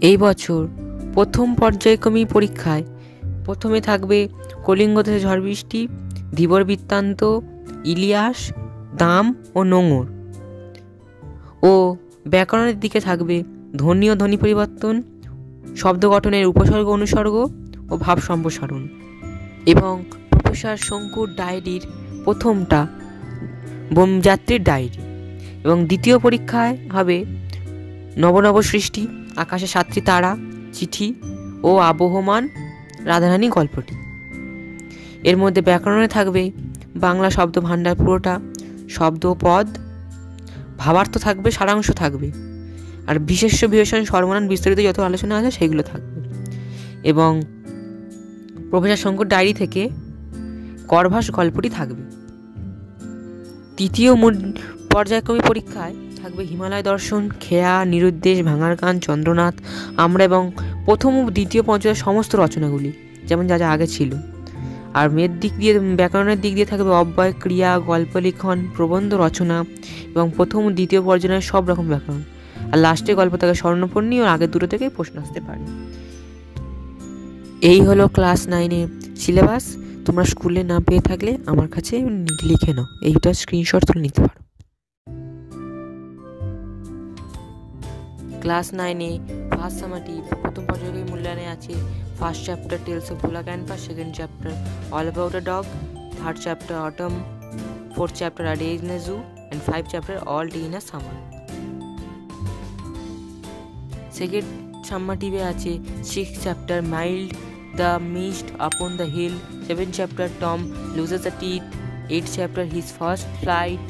এই বছর প্রথম পর্যায়ক্রমিক পরীক্ষায় প্রথমে থাকবে কলিঙ্গ দেশে ঝড় বৃষ্টি, ধীবর বৃত্তান্ত, ইলিয়াস, দাম ও নোঙর। ও ব্যাকরণের দিকে থাকবে ধ্বনি ও ধ্বনি পরিবর্তন, শব্দ গঠনের উপসর্গ অনুসর্গ ও ভাব সম্প্রসারণ। এবং প্রফেসর শঙ্কুর ডায়েরির প্রথমটা যাত্রীর ডায়েরি। এবং দ্বিতীয় পরীক্ষায় হবে নব সৃষ্টি, আকাশে 7টি তারা, চিঠি ও আবহমান রাধারানী গল্পটি। এর মধ্যে ব্যাকরণে থাকবে বাংলা শব্দ ভাণ্ডার পুরোটা, শব্দ পদ, ভাবার্থ থাকবে, সারাংশ থাকবে, আর বিশেষ্য বিশেষণ সর্বনাম বিস্তারিত যত আলোচনা আছে সেগুলো থাকবে। এবং প্রফেসর শঙ্কুর ডায়েরি থেকে করভাস গল্পটি থাকবে। তৃতীয় পর্যায়ক্রমিক পরীক্ষায় থাকবে হিমালয় দর্শন, খেয়া, নিরুদ্দেশ, ভাঙার গান, চন্দ্রনাথ, আমরা এবং প্রথম ও দ্বিতীয় পর্যায়ের সমস্ত রচনাগুলি যেমন যা যা আগে ছিল। আর মেয়ের দিক দিয়ে ব্যাকরণের দিক দিয়ে থাকবে অব্যয়, ক্রিয়া, গল্প লিখন, প্রবন্ধ রচনা এবং প্রথম ও দ্বিতীয় পর্যায়ের সব রকম ব্যাকরণ। আর লাস্টে গল্প থাকে স্বর্ণপর্ণী, ও আগের দুটো থেকেই প্রশ্ন আসতে পারে। এই হলো ক্লাস 9-এর সিলেবাস। তোমরা স্কুলে না পেয়ে থাকলে আমার কাছে লিখে নাও, এইটা স্ক্রিনশট তুলে নিতে পারো। ক্লাস 9-এ ফার্স্ট সামাটিভ প্রথম পর্যায়ে মূল্যায়নে আছে ফার্স্ট চ্যাপ্টার টেলস অফ ভোলা canvas, second chapter all about a dog, third chapter autumn, fourth chapter a day in a zoo and 5 chapter all day in a summer. Second সামাটিভে আছে 6 chapter mild, the mist upon the hill, 7 chapter Tom loses the teeth, 8 chapter his first flight,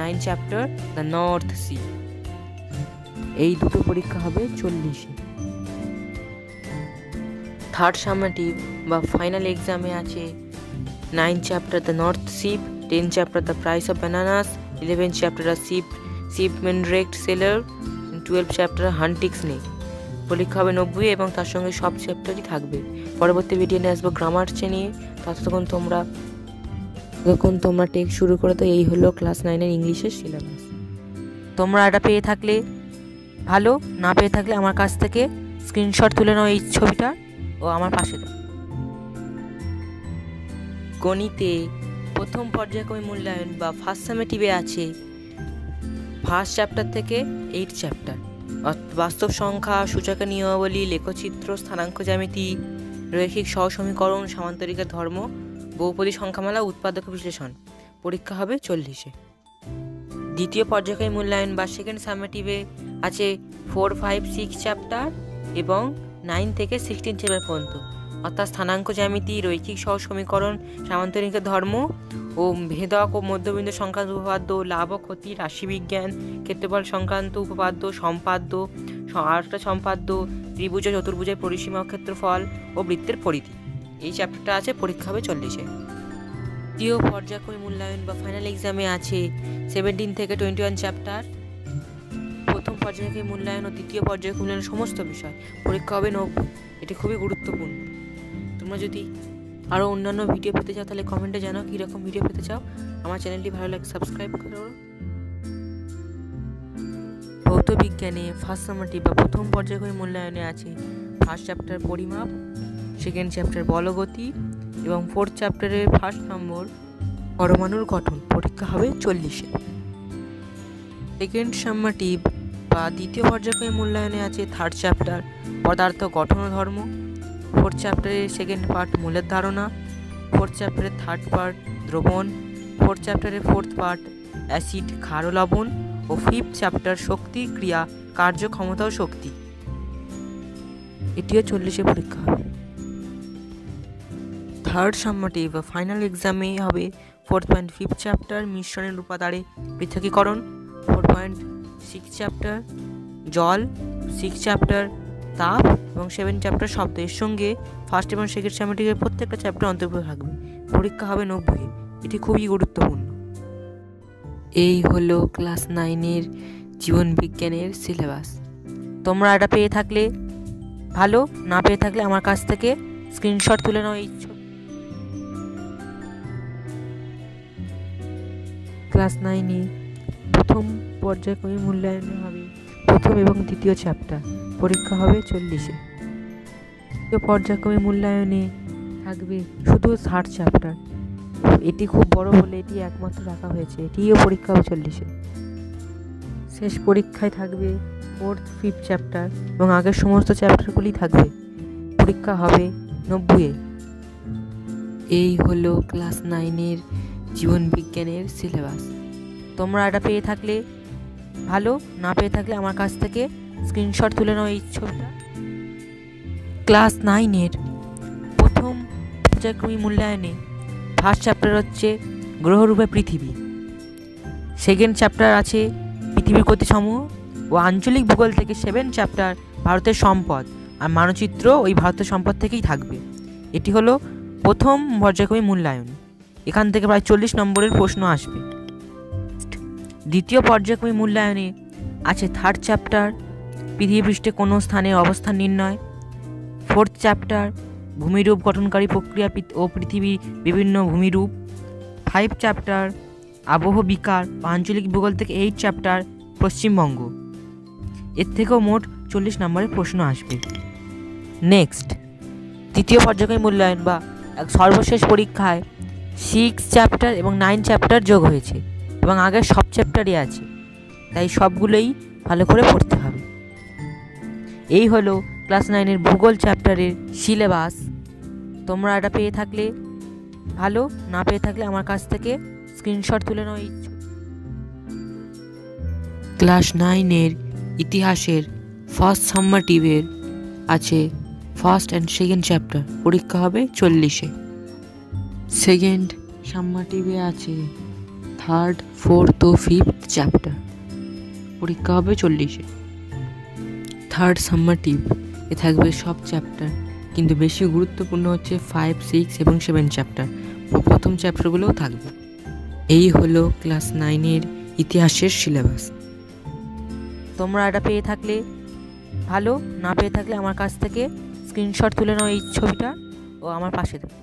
9 chapter the North Sea. এই দুটো পরীক্ষা হবে 40-এ। Third summative বা final এক্সামে আছে 9 chapter the north ship, 10 chapter the price of bananas, 11 chapter the shipwrecked sailor, 12 chapter hunting snake. পরীক্ষা হবে 90 এবং তার সঙ্গে সব চ্যাপ্টারই থাকবে। পরবর্তী ভিডিও নিয়ে আসবো গ্রামার নিয়ে। ততক্ষণ তোমরা টেক্সট শুরু করে দাও। এই হলো ক্লাস 9-এর ইংলিশের সিলেবাস। তোমরা এটা পেয়ে থাকলে ভালো, না পেয়ে থাকলে আমার কাছ থেকে স্ক্রিনশট তুলে নাও এই ছবিটা ও আমার পাশে দাও। গণিতে প্রথম পর্যায়ক্রমিক মূল্যায়ন বা ফার্স্ট সামেটিভে আছে ফার্স্ট চ্যাপ্টার থেকে 8 চ্যাপ্টার, বাস্তব সংখ্যা, সূচকের নিয়মাবলী, লেখচিত্র, স্থানাঙ্ক জ্যামিতি, রৈখিক সহসমীকরণ, সামান্তরিকের ধর্ম, বহুপদী সংখ্যামালা, উৎপাদক বিশ্লেষণ। পরীক্ষা হবে 40-এ। দ্বিতীয় পর্যায়ক্রমিক মূল্যায়ন বা সেকেন্ড সামেটিভে আছে 4, 5, 6 চ্যাপ্টার এবং 9 থেকে 16 চ্যাপ্টার পর্যন্ত, অর্থাৎ স্থানাঙ্ক জ্যামিতি, রৈখিক সহসমীকরণ, সামান্তরিকের ধর্ম ও ভেদক ও মধ্যবিন্দু সংক্রান্ত উপপাদ্য, লাভ ও ক্ষতি, রাশিবিজ্ঞান, ক্ষেত্রফল সংক্রান্ত উপপাদ্য, সম্পাদ্য, আরেকটা সম্পাদ্য, ত্রিভুজ ও চতুর্ভুজের পরিসীমা ও ক্ষেত্রফল ও বৃত্তের পরিধি। এই চ্যাপ্টারটা আছে। পরীক্ষা হবে 40-এ। দ্বিতীয় পর্যায়ক্রমিক মূল্যায়ন বা ফাইনাল এক্সামে আছে 17 থেকে 21 চ্যাপ্টার, প্রথম পর্যায়ক্রমিক মূল্যায়ন ও দ্বিতীয় পর্যায়ক্রমিক মূল্যায়নের সমস্ত বিষয়। পরীক্ষা হবে 90। এটি খুবই গুরুত্বপূর্ণ। তোমরা যদি আরও অন্যান্য ভিডিও পেতে চাও তাহলে কমেন্টে জানাও কীরকম ভিডিও পেতে চাও। আমার চ্যানেলটি ভালো লাগে সাবস্ক্রাইব করো। ভৌত বিজ্ঞানে ফার্স্ট সামেটিভ বা প্রথম পর্যায়ক্রমিক মূল্যায়নে আছে ফার্স্ট চ্যাপ্টার পরিমাপ, সেকেন্ড চ্যাপ্টার বলগতি এবং ফোর্থ চ্যাপ্টারের ফার্স্ট নম্বর পরমাণুর গঠন। পরীক্ষা হবে 40-এ। সেকেন্ড সামেটিভ বা দ্বিতীয় পর্যায়ক্রমিক মূল্যায়নে আছে থার্ড চ্যাপ্টার পদার্থ গঠন ও ধর্ম, ফোর্থ চ্যাপ্টারের সেকেন্ড পার্ট মূলের ধারণা, ফোর্থ চ্যাপ্টারের থার্ড পার্ট দ্রবণ, ফোর্থ চ্যাপ্টারের ফোর্থ পার্ট অ্যাসিড ক্ষার ও লবণ ও ফিফথ চ্যাপ্টার শক্তি, ক্রিয়া, কার্য, ক্ষমতা ও শক্তি। এটিও 40-এ পরীক্ষা হবে। থার্ড সামেটিভ বা ফাইনাল এক্সামে হবে 4.5 চ্যাপ্টার মিশ্রণের উপাদানে পৃথকীকরণ, 4.6 চ্যাপ্টার জল, 6 চ্যাপ্টার তাপ এবং 7 চ্যাপ্টার শব্দ। এর সঙ্গে ফার্স্ট এবং সেকেন্ড সামেটিভের প্রত্যেকটা চ্যাপ্টার অন্তর্ভুক্ত থাকবে। পরীক্ষা হবে 90-এ। এটি খুবই গুরুত্বপূর্ণ। এই হলো ক্লাস 9-এর জীবন বিজ্ঞানের সিলেবাস। তোমরা এটা পেয়ে থাকলে ভালো, না পেয়ে থাকলে আমার কাছ থেকে স্ক্রিনশট তুলে নাও এই ছবি। ক্লাস 9-এ প্রথম পর্যায়ক্রমিক মূল্যায়নে হবে প্রথম এবং দ্বিতীয় চ্যাপ্টার, পরীক্ষা হবে 40-এ। দ্বিতীয় পর্যায়ক্রমে মূল্যায়নে থাকবে শুধু 3rd চ্যাপ্টার, এটি খুব বড় বলে এটি একমাত্র রাখা হয়েছে, এটিও পরীক্ষা হবে 40-এ। শেষ পরীক্ষায় থাকবে 4th 5th চ্যাপ্টার এবং আগের সমস্ত চ্যাপ্টারগুলি থাকবে, পরীক্ষা হবে 90-এ। এই হলো ক্লাস 9-এর জীবন বিজ্ঞানের সিলেবাস। তোমরা এটা পেয়ে থাকলে ভালো, না পেয়ে থাকলে আমার কাছ থেকে স্ক্রিনশট তুলে নাও এই ছবিটা। ক্লাস 9-এর প্রথম পর্যায়ক্রমিক মূল্যায়নে 1st চ্যাপ্টার হচ্ছে গ্রহরূপে পৃথিবী, 2nd চ্যাপ্টার আছে পৃথিবীর গতিসমূহ ও আঞ্চলিক ভূগোল থেকে 7th চ্যাপ্টার ভারতের সম্পদ আর মানচিত্র ওই ভারতের সম্পদ থেকেই থাকবে। এটি হলো প্রথম পর্যায়ক্রমিক মূল্যায়ন, এখান থেকে প্রায় 40 নম্বরের প্রশ্ন আসবে। দ্বিতীয় পর্যায়ক্রমিক মূল্যায়নে আছে 3rd চ্যাপ্টার পৃথিবী পৃষ্ঠে কোনো স্থানের অবস্থান নির্ণয়, 4th চ্যাপ্টার ভূমিরূপ গঠনকারী প্রক্রিয়া ও পৃথিবীর বিভিন্ন ভূমিরূপ, 5th চ্যাপ্টার আবহ বিকার ও আঞ্চলিক ভূগোল থেকে 8th চ্যাপ্টার পশ্চিমবঙ্গ। এর থেকেও মোট 40 নম্বরের প্রশ্ন আসবে। নেক্সট, তৃতীয় পর্যায়ক্রমিক মূল্যায়ন বা সর্বশেষ পরীক্ষায় 6 চ্যাপ্টার এবং 9 চ্যাপ্টার যোগ হয়েছে এবং আগের সব চ্যাপ্টারই আছে, তাই সবগুলোই ভালো করে পড়তে হবে। এই হলো ক্লাস 9-এর ভূগোল চ্যাপ্টারের সিলেবাস। তোমরা এটা পেয়ে থাকলে ভালো, না পেয়ে থাকলে আমার কাছ থেকে স্ক্রিনশট তুলে নাও। ক্লাস 9-এর ইতিহাসের ফার্স্ট সাম্মাটিভের আছে 1st and 2nd চ্যাপ্টার, পরীক্ষা হবে 40-এ। 2nd সাম্মাটিভে আছে 3rd 4th ও 5th চ্যাপ্টার, পরীক্ষা হবে 40-এ। 3rd সাম্মাটিভ এ থাকবে সব চ্যাপ্টার, কিন্তু বেশি গুরুত্বপূর্ণ হচ্ছে 5, 6 এবং 7 চ্যাপ্টার, প্রথম চ্যাপ্টারগুলোও থাকবে। এই হলো ক্লাস 9-এর ইতিহাসের সিলেবাস। তোমরা এটা পেয়ে থাকলে ভালো, না পেয়ে থাকলে আমার কাছ থেকে স্ক্রিনশট তুলে নাও এই ছবিটা ও আমার পাশে দেবো।